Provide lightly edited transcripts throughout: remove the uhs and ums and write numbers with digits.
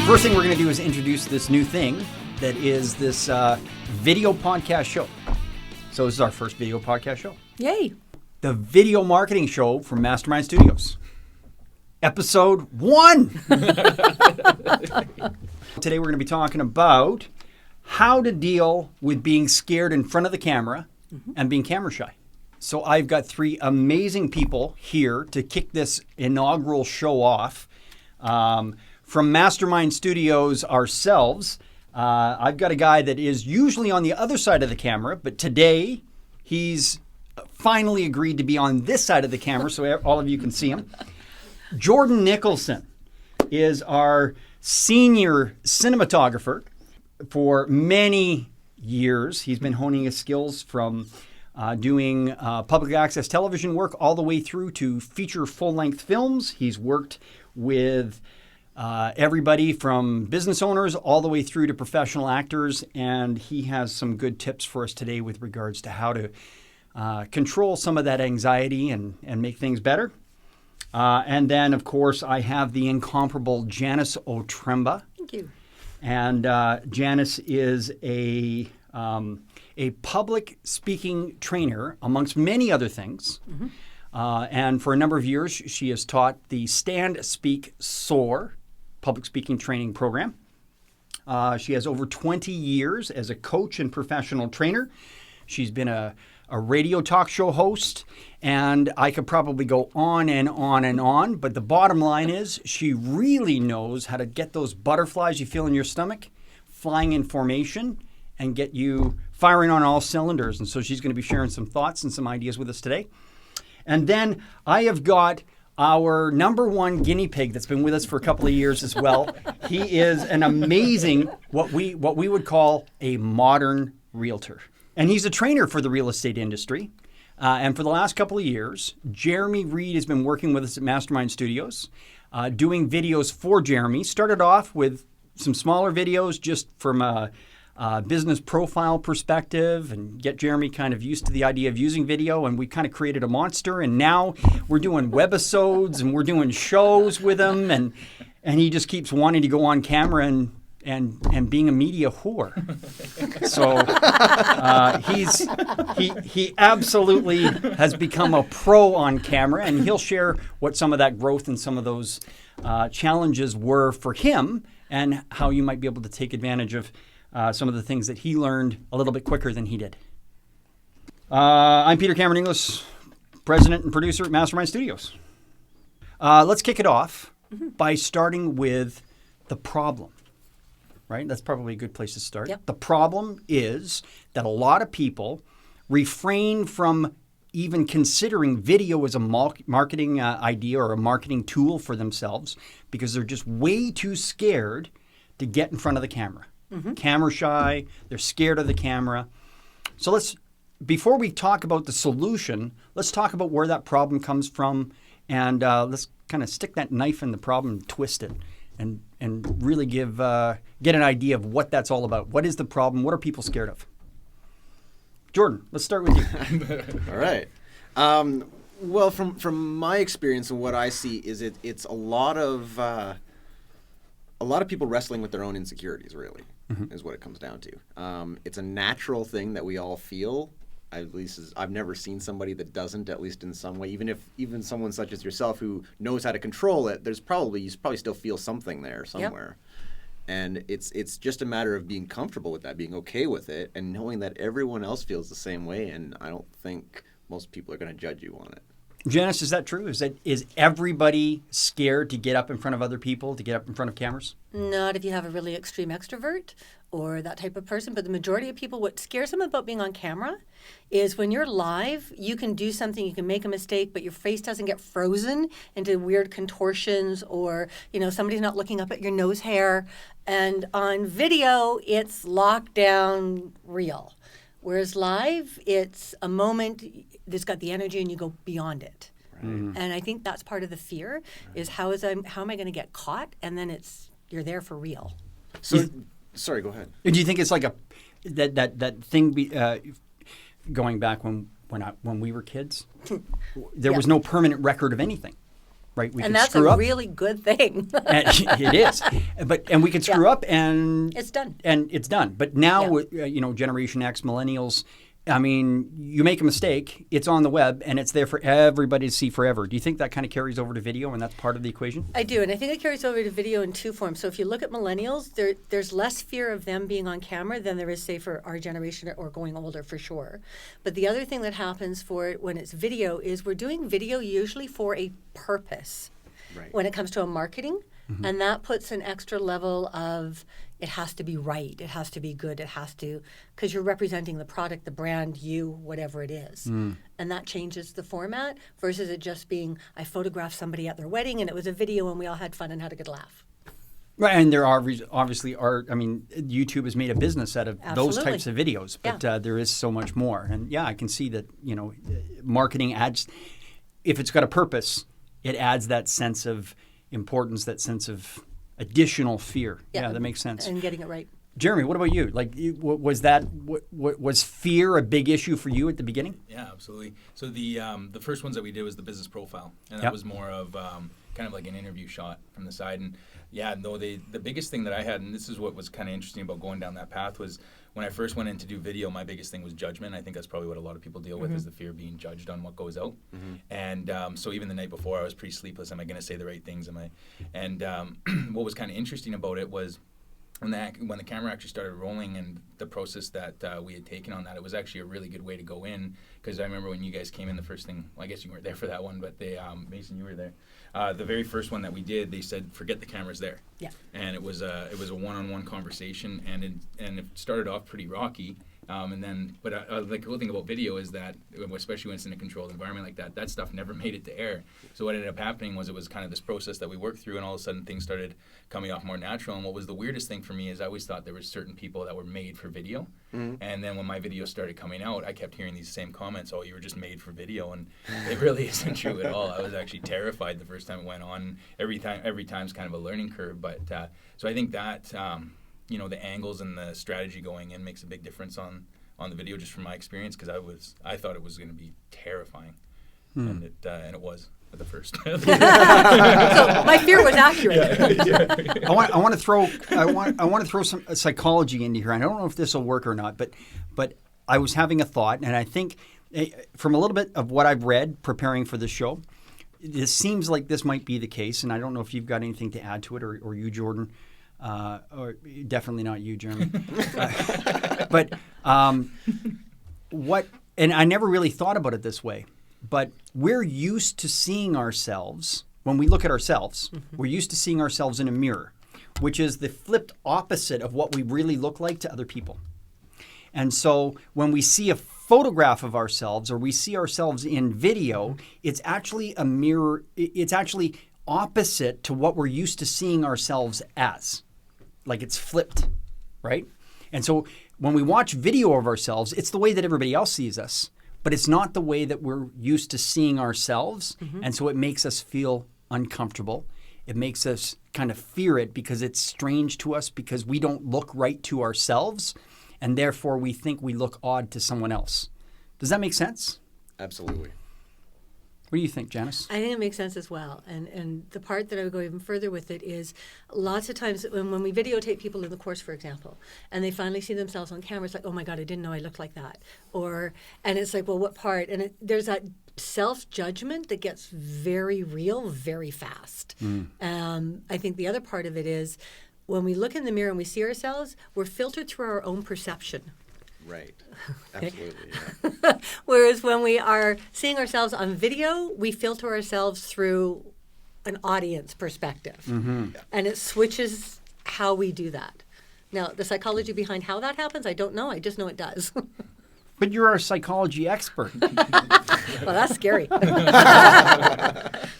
First thing we're going to do is introduce this new thing that is this video podcast show. So this is our first video podcast show. Yay. The video marketing show from Mastermind Studios. Episode 1. Today we're going to be talking about how to deal with being scared in front of the camera and being camera shy. So I've got 3 amazing people here to kick this inaugural show off. From Mastermind Studios ourselves, I've got a guy that is usually on the other side of the camera, but today he's finally agreed to be on this side of the camera so all of you can see him. Jordan Nicholson is our senior cinematographer for many years. He's been honing his skills from doing public access television work all the way through to feature full-length films. He's worked with everybody from business owners all the way through to professional actors, and he has some good tips for us today with regards to how to control some of that anxiety and make things better. And then, of course, I have the incomparable Janice Otremba. Thank you. And Janice is a public speaking trainer, amongst many other things. And for a number of years, she has taught the Stand, Speak, Soar public speaking training program. She has over 20 years as a coach and professional trainer. She's been a radio talk show host, and I could probably go on and on and on, but the bottom line is she really knows how to get those butterflies you feel in your stomach flying in formation and get you firing on all cylinders. And so she's going to be sharing some thoughts and some ideas with us today. And then I have got our number 1 guinea pig that's been with us for a couple of years as well. He is an amazing, what we would call a modern realtor. And he's a trainer for the real estate industry. And for the last couple of years, Jeremy Reed has been working with us at Mastermind Studios, doing videos for Jeremy. Started off with some smaller videos just from a business profile perspective and get Jeremy kind of used to the idea of using video, and we kind of created a monster, and now we're doing webisodes and we're doing shows with him, and he just keeps wanting to go on camera and being a media whore. So he absolutely has become a pro on camera, and he'll share what some of that growth and some of those challenges were for him and how you might be able to take advantage of some of the things that he learned a little bit quicker than he did. I'm Peter Cameron Inglis, president and producer at Mastermind Studios. Let's kick it off by starting with the problem, right? That's probably a good place to start. Yep. The problem is that a lot of people refrain from even considering video as a marketing idea or a marketing tool for themselves because they're just way too scared to get in front of the camera. Camera shy, they're scared of the camera. So before we talk about the solution, let's talk about where that problem comes from, and let's kind of stick that knife in the problem and twist it and really get an idea of what that's all about. What is the problem? What are people scared of? Jordan, let's start with you. All right. Well, from my experience and what I see is it's a lot of people wrestling with their own insecurities, really, is what it comes down to. It's a natural thing that we all feel. At least I've never seen somebody that doesn't, at least in some way. Even someone such as yourself who knows how to control it, you probably still feel something there somewhere. Yep. And it's just a matter of being comfortable with that, being okay with it, and knowing that everyone else feels the same way. And I don't think most people are going to judge you on it. Janice, is that true? Is everybody scared to get up in front of other people, to get up in front of cameras? Not if you have a really extreme extrovert or that type of person. But the majority of people, what scares them about being on camera is when you're live, you can do something, you can make a mistake, but your face doesn't get frozen into weird contortions, or, somebody's not looking up at your nose hair. And on video, it's locked down real. Whereas live, it's a moment that's got the energy and you go beyond it. Right. And I think that's part of the fear is how am I going to get caught? And then you're there for real. So, sorry, go ahead. Do you think it's like that thing going back when we were kids? There was no permanent record of anything. right? We And could that's screw a up. really good thing. And it is, and we can screw up, and It's done. and it's done. But now, with, Generation X, millennials, I mean, you make a mistake, it's on the web, and it's there for everybody to see forever. Do you think that kind of carries over to video, and that's part of the equation? I do, and I think it carries over to video in two forms. So if you look at millennials, there's less fear of them being on camera than there is, say, for our generation or going older, for sure. But the other thing that happens for it when it's video is we're doing video usually for a purpose Right. when it comes to a marketing, and that puts an extra level of it has to be right, it has to be good, it has to, because you're representing the product, the brand, you, whatever it is. And that changes the format versus it just being, I photographed somebody at their wedding and it was a video and we all had fun and had a good laugh. Right, and there are obviously are. I mean, YouTube has made a business out of those Absolutely. types of videos, but there is so much more. And I can see that marketing adds. If it's got a purpose, it adds that sense of importance, that sense of additional fear. Yeah, that makes sense. And getting it right. Jeremy, what about you? Like, was fear a big issue for you at the beginning? Yeah, absolutely. So the first ones that we did was the business profile, and that was more of kind of like an interview shot from the side. And the biggest thing that I had, and this is what was kind of interesting about going down that path, was when I first went in to do video, my biggest thing was judgment. I think that's probably what a lot of people deal with, is the fear of being judged on what goes out. And so even the night before, I was pretty sleepless. Am I going to say the right things? And what was kind of interesting about it was when the camera actually started rolling and the process that we had taken on that, it was actually a really good way to go in, because I remember when you guys came in, the first thing, well, I guess you weren't there for that one, but they, Mason, you were there. The very first one that we did, they said, forget the cameras there. Yeah. And it was a one-on-one conversation, and it started off pretty rocky. But the cool thing about video is that, especially when it's in a controlled environment like that, that stuff never made it to air. So what ended up happening was it was kind of this process that we worked through, and all of a sudden things started coming off more natural. And what was the weirdest thing for me is I always thought there were certain people that were made for video. And then when my videos started coming out, I kept hearing these same comments, oh, you were just made for video. And it really isn't true at all. I was actually terrified the first time it went on. Every time's kind of a learning curve. But so I think that, the angles and the strategy going in makes a big difference on the video, just from my experience, because I thought it was going to be terrifying, and it was at the first. So my fear was accurate. I want to throw some psychology into here. I don't know if this will work or not, but I was having a thought, and I think from a little bit of what I've read preparing for this show, it seems like this might be the case, and I don't know if you've got anything to add to it, or you, Jordan. Or definitely not you, Jeremy. But and I never really thought about it this way, but we're used to seeing ourselves, when we look at ourselves, we're used to seeing ourselves in a mirror, which is the flipped opposite of what we really look like to other people. And so when we see a photograph of ourselves, or we see ourselves in video, it's actually a mirror, it's actually opposite to what we're used to seeing ourselves as. Like, it's flipped, right? And so when we watch video of ourselves, it's the way that everybody else sees us, but it's not the way that we're used to seeing ourselves. And so it makes us feel uncomfortable. It makes us kind of fear it, because it's strange to us, because we don't look right to ourselves, and therefore we think we look odd to someone else. Does that make sense? Absolutely. What do you think, Janice? I think it makes sense as well. And the part that I would go even further with it is lots of times when we videotape people in the course, for example, and they finally see themselves on camera, it's like, oh my God, I didn't know I looked like that. And it's like, well, what part? And there's that self-judgment that gets very real very fast. I think the other part of it is when we look in the mirror and we see ourselves, we're filtered through our own perception. Right. Absolutely. Yeah. Whereas when we are seeing ourselves on video, we filter ourselves through an audience perspective. And it switches how we do that. Now, the psychology behind how that happens, I don't know. I just know it does. But you're a psychology expert. Well, that's scary.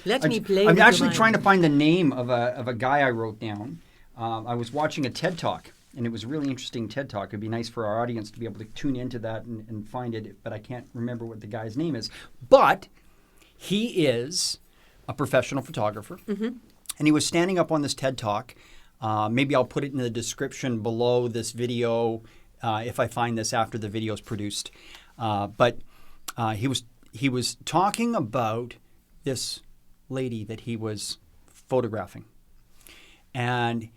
Let me play I'm with actually your trying to mind. find the name of a guy I wrote down. I was watching a TED Talk, and it was a really interesting TED Talk. It'd be nice for our audience to be able to tune into that and find it, but I can't remember what the guy's name is. But he is a professional photographer, and he was standing up on this TED Talk. Maybe I'll put it in the description below this video if I find this after the video is produced. But he was talking about this lady that he was photographing. And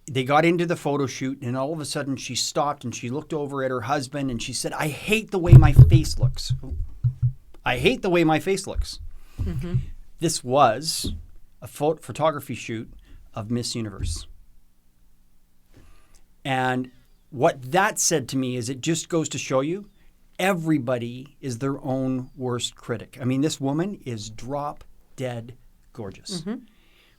they got into the photo shoot, and all of a sudden she stopped and she looked over at her husband and she said, "I hate the way my face looks. I hate the way my face looks." Mm-hmm. This was a photography shoot of Miss Universe. And what that said to me is it just goes to show you everybody is their own worst critic. I mean, this woman is drop dead gorgeous. Mm-hmm.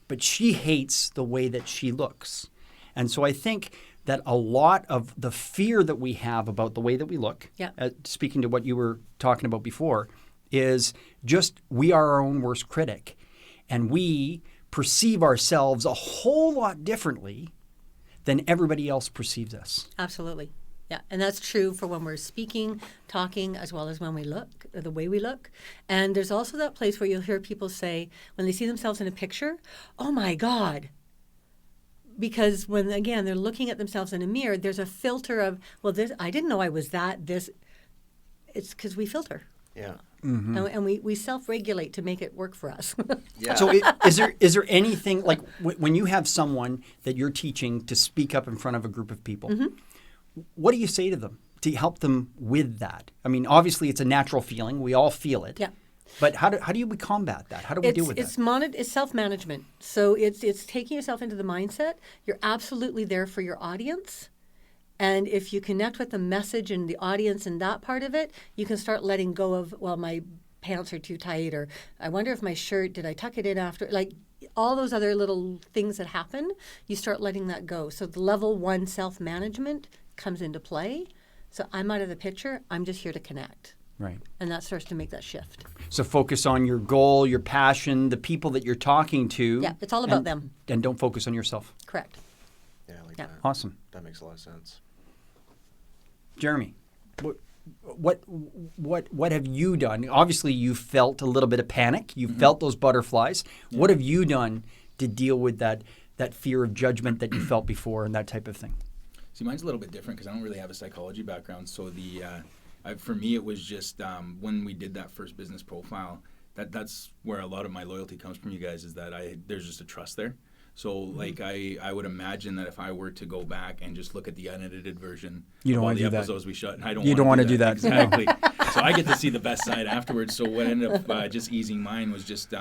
But she hates the way that she looks. And so I think that a lot of the fear that we have about the way that we look, Yeah. speaking to what you were talking about before, is just we are our own worst critic. And we perceive ourselves a whole lot differently than everybody else perceives us. Absolutely. Yeah, and that's true for when we're speaking, talking, as well as when we look, or the way we look. And there's also that place where you'll hear people say, when they see themselves in a picture, "Oh my God." Because when, again, they're looking at themselves in a mirror, there's a filter of, well, this, I didn't know I was that, this. It's because we filter. Yeah. And we self-regulate to make it work for us. Yeah. So is there anything, like when you have someone that you're teaching to speak up in front of a group of people, what do you say to them to help them with that? I mean, obviously it's a natural feeling. We all feel it. Yeah. But how do we combat that? How do we deal with that? It's self-management. So it's taking yourself into the mindset. You're absolutely there for your audience. And if you connect with the message and the audience and that part of it, you can start letting go of, well, my pants are too tight, or I wonder if my shirt, did I tuck it in after? Like all those other little things that happen, you start letting that go. So the level 1 self-management comes into play. So I'm out of the picture. I'm just here to connect. Right. And that starts to make that shift. So focus on your goal, your passion, the people that you're talking to. Yeah, it's all about them. And don't focus on yourself. Correct. Yeah, I like Yeah. that. Awesome. That makes a lot of sense. Jeremy, what have you done? Obviously, you felt a little bit of panic. You felt those butterflies. Yeah. What have you done to deal with that fear of judgment that you felt before and that type of thing? See, mine's a little bit different because I don't really have a psychology background. So for me, it was just when we did that first business profile, that's where a lot of my loyalty comes from you guys, is that there's just a trust there. So, like, I would imagine that if I were to go back and just look at the unedited version of all the episodes we shot, and I don't want to do that. Exactly. So I get to see the best side afterwards. So what ended up just easing mine was just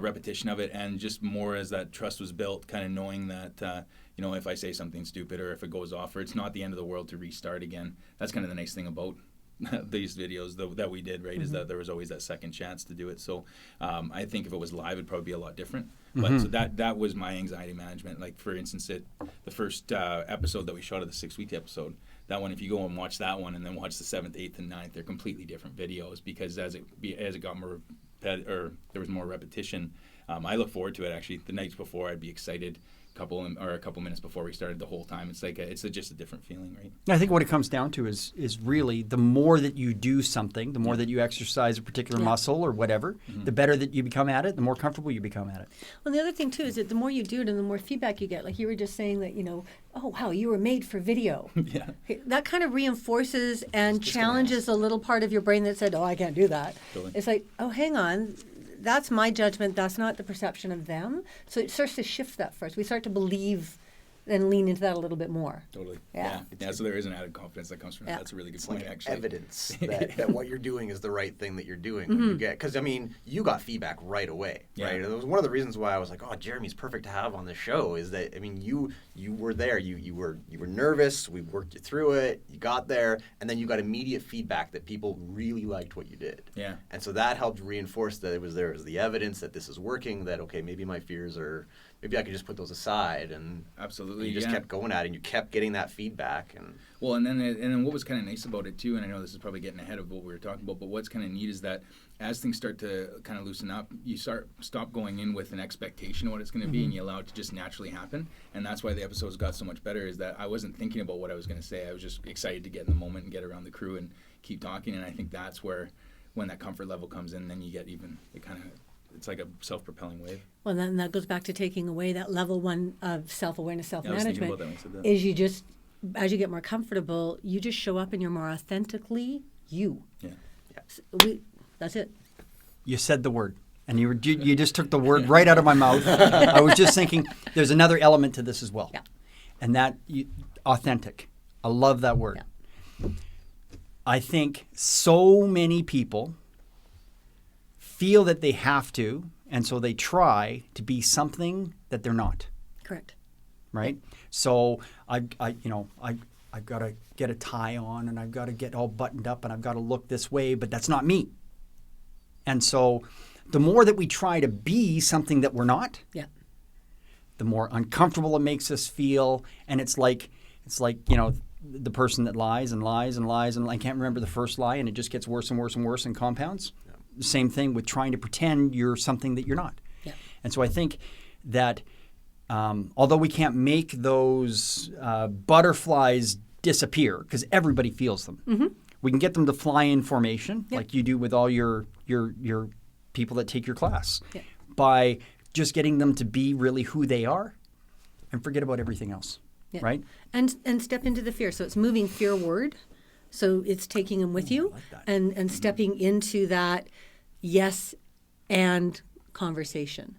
repetition of it, and just more as that trust was built, kind of knowing that, if I say something stupid or if it goes off, or it's not the end of the world to restart again. That's kind of the nice thing about these videos that we did, right, is that there was always that second chance to do it. So I think if it was live, it'd probably be a lot different. But so that was my anxiety management. Like, for instance, the first episode that we shot of the 6-week episode, that one, if you go and watch that one and then watch the 7th, 8th, and 9th, they're completely different videos, because as it got more or there was more repetition, I look forward to it. Actually, the nights before, I'd be excited. A couple minutes before we started, the whole time it's like it's just a different feeling, right? I think what it comes down to is really the more that you do something, the more that you exercise a particular muscle or whatever, the better that you become at it, the more comfortable you become at it. Well, the other thing too is that the more you do it and the more feedback you get. Like you were just saying that, oh wow, you were made for video. Yeah. That kind of reinforces and challenges a little part of your brain that said, oh, I can't do that. Totally. It's like, oh, hang on. That's my judgment. That's not the perception of them. So it starts to shift that first. We start to believe and lean into that a little bit more. Totally. Yeah. So there is an added confidence that comes from that. That's a really good point, like actually. Evidence that what you're doing is the right thing that you're doing. When you get, because I mean, you got feedback right away, right? It was one of the reasons why I was like, oh, Jeremy's perfect to have on the show. Is that, I mean, you were there. You were nervous. We worked you through it. You got there, and then you got immediate feedback that people really liked what you did. Yeah. And so that helped reinforce that there was the evidence that this is working. That okay, maybe my fears are. Maybe I could just put those aside, and absolutely, you just kept going at it, and you kept getting that feedback, and well, and then what was kind of nice about it too, and I know this is probably getting ahead of what we were talking about, but what's kind of neat is that as things start to kind of loosen up, you stop going in with an expectation of what it's going to be, and you allow it to just naturally happen, and that's why the episodes got so much better. Is that I wasn't thinking about what I was going to say; I was just excited to get in the moment and get around the crew and keep talking, and I think that's where when that comfort level comes in, then you get even it's like a self-propelling wave. Well, then that goes back to taking away that level 1 of self-awareness, self-management. I was thinking about that when you said that. Is you just, as you get more comfortable, you just show up and you're more authentically you. Yeah. That's it. You said the word. And you just took the word right out of my mouth. I was just thinking there's another element to this as well. Yeah. And authentic. I love that word. Yeah. I think so many people feel that they have to, and so they try to be something that they're not. Correct. Right? So I've got to get a tie on, and I've got to get all buttoned up, and I've got to look this way, but that's not me. And so the more that we try to be something that we're not, Yeah. the more uncomfortable it makes us feel. And it's like the person that lies and lies and lies and I can't remember the first lie, and it just gets worse and worse and worse and compounds. Yeah. The same thing with trying to pretend you're something that you're not. Yeah. And so I think that although we can't make those butterflies disappear because everybody feels them, Mm-hmm. we can get them to fly in formation like you do with all your people that take your class by just getting them to be really who they are and forget about everything else. Yeah. Right? And step into the fear. So it's moving fearward. So it's taking them with you and stepping into that yes and conversation.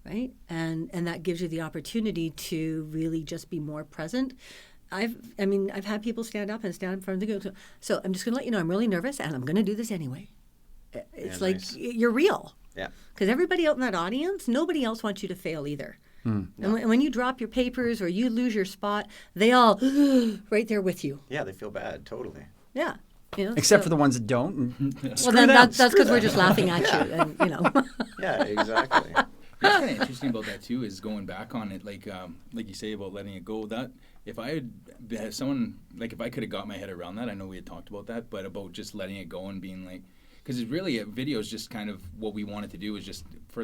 Right? And that gives you the opportunity to really just be more present. I've had people stand up and stand in front of the group. So I'm just going to let you know I'm really nervous and I'm going to do this anyway. It's like nice. You're real. Yeah. Because everybody out in that audience, nobody else wants you to fail either. And when you drop your papers or you lose your spot, they all right there with you. Yeah, they feel bad, totally. Yeah. Except for the ones that don't. Well, then that's because we're just laughing at you. And, Yeah, exactly. What's kind of interesting about that too is going back on it, like you say about letting it go. That if I had someone if I could have got my head around that, I know we had talked about that, but about just letting it go and being like, because it's really a video is just kind of what we wanted to do is just for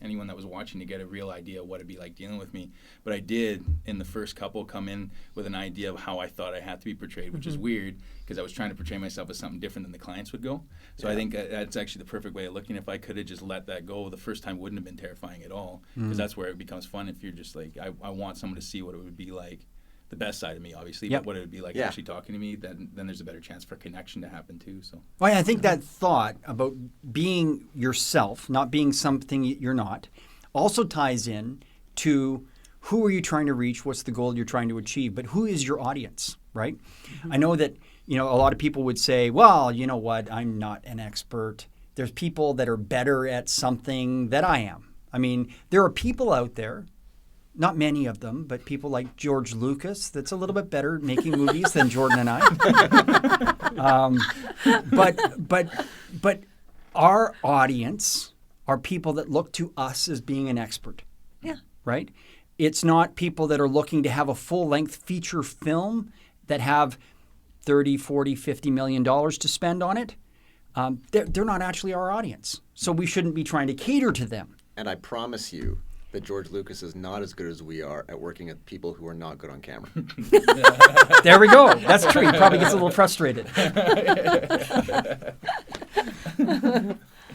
anyone that was watching to get a real idea of what it'd be like dealing with me. But I did in the first couple come in with an idea of how I thought I had to be portrayed, which is weird because I was trying to portray myself as something different than the clients would go. So I think that's actually the perfect way of looking. If I could have just let that go, the first time wouldn't have been terrifying at all because that's where it becomes fun. If you're just like, I want someone to see what it would be like. The best side of me, obviously, but what it would be like actually talking to me, then there's a better chance for connection to happen too. So, Well, I think that thought about being yourself, not being something you're not, also ties in to who are you trying to reach, what's the goal you're trying to achieve, but who is your audience, right? I know that a lot of people would say, well, you know what, I'm not an expert. There's people that are better at something that I am. I mean, there are people out there. Not many of them, but people like George Lucas that's a little bit better at making movies than Jordan and I. But our audience are people that look to us as being an expert. Yeah. Right? It's not people that are looking to have a full-length feature film that have $30, $40, $50 million to spend on it. They're not actually our audience. So we shouldn't be trying to cater to them. And I promise you that George Lucas is not as good as we are at working at people who are not good on camera. There we go. That's true. He probably gets a little frustrated.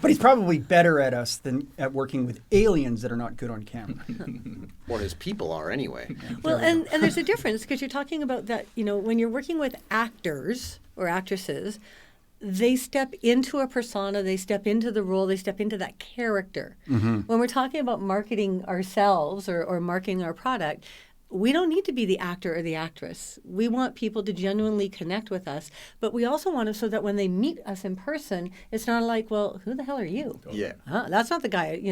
But he's probably better at us than at working with aliens that are not good on camera. Or his people are anyway. Well, and there's a difference because you're talking about that, when you're working with actors or actresses, they step into a persona, they step into the role, they step into that character. Mm-hmm. When we're talking about marketing ourselves or marketing our product, we don't need to be the actor or the actress. We want people to genuinely connect with us, but we also want it so that when they meet us in person, it's not like, well, who the hell are you? Yeah. That's not the guy,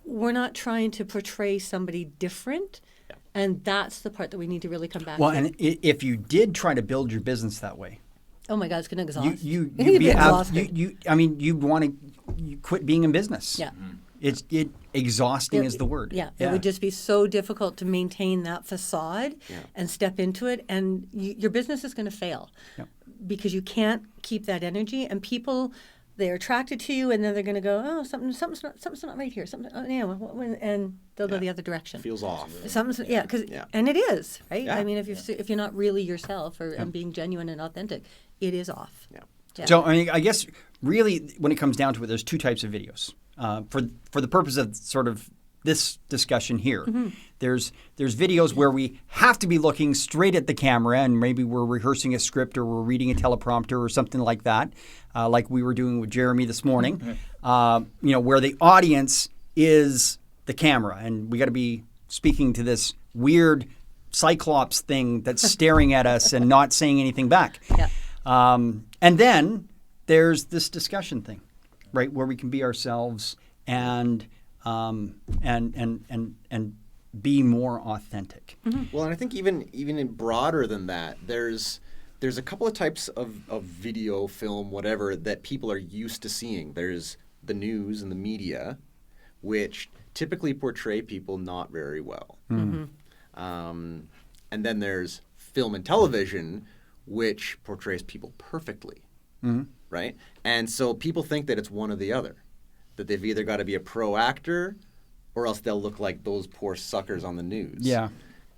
we're not trying to portray somebody different. Yeah. And that's the part that we need to really come back to. Well, and if you did try to build your business that way, oh my God, it's going to exhaust. You'd be exhausted. You'd want to quit being in business. Yeah. It's exhausting is the word. Yeah. It would just be so difficult to maintain that facade and step into it, and your business is going to fail because you can't keep that energy. And people, they're attracted to you, and then they're going to go, oh, something's not right here. And they'll go the other direction. Feels off. And it is, right? Yeah. I mean, if you're not really yourself and being genuine and authentic, it is off. Yeah. Yeah. So I guess really when it comes down to it, there's two types of videos. For the purpose of sort of this discussion here. There's videos where we have to be looking straight at the camera, and maybe we're rehearsing a script or we're reading a teleprompter or something like that, like we were doing with Jeremy this morning. Where the audience is the camera, and we got to be speaking to this weird cyclops thing that's staring at us and not saying anything back. Yeah. And then there's this discussion thing, right, where we can be ourselves and be more authentic. Well, and I think even in broader than that, there's a couple of types of video, film, whatever, that people are used to seeing. There's the news and the media, which typically portray people not very well. And then there's film and television, which portrays people perfectly, right? And so people think that it's one or the other, that they've either got to be a pro actor or else they'll look like those poor suckers on the news. Yeah.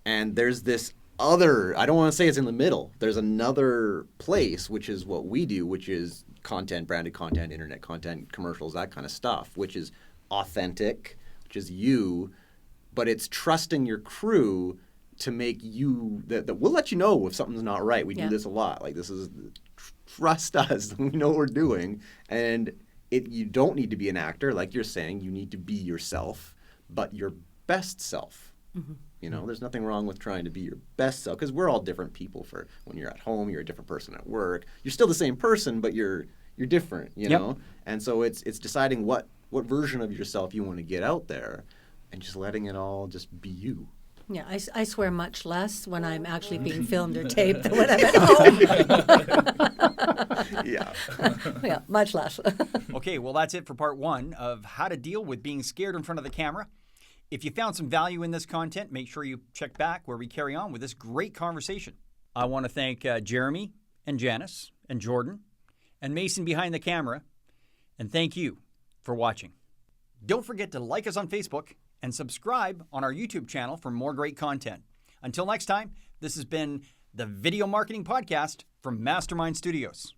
And there's this other, I don't want to say it's in the middle, there's another place, which is what we do, which is content, branded content, internet content, commercials, that kind of stuff, which is authentic, which is you, but it's trusting your crew to make you, that we'll let you know if something's not right. We do this a lot. Like, this is, trust us, we know what we're doing. And you don't need to be an actor, like you're saying, you need to be yourself, but your best self. There's nothing wrong with trying to be your best self, because we're all different people. For when you're at home, you're a different person at work. You're still the same person, but you're different, you know? And so it's deciding what version of yourself you want to get out there and just letting it all just be you. Yeah, I swear much less when I'm actually being filmed or taped than when I'm at home. Yeah, much less. Okay, well, that's it for part 1 of how to deal with being scared in front of the camera. If you found some value in this content, make sure you check back where we carry on with this great conversation. I want to thank Jeremy and Janice and Jordan and Mason behind the camera, and thank you for watching. Don't forget to like us on Facebook and subscribe on our YouTube channel for more great content. Until next time, this has been the Video Marketing Podcast from Mastermind Studios.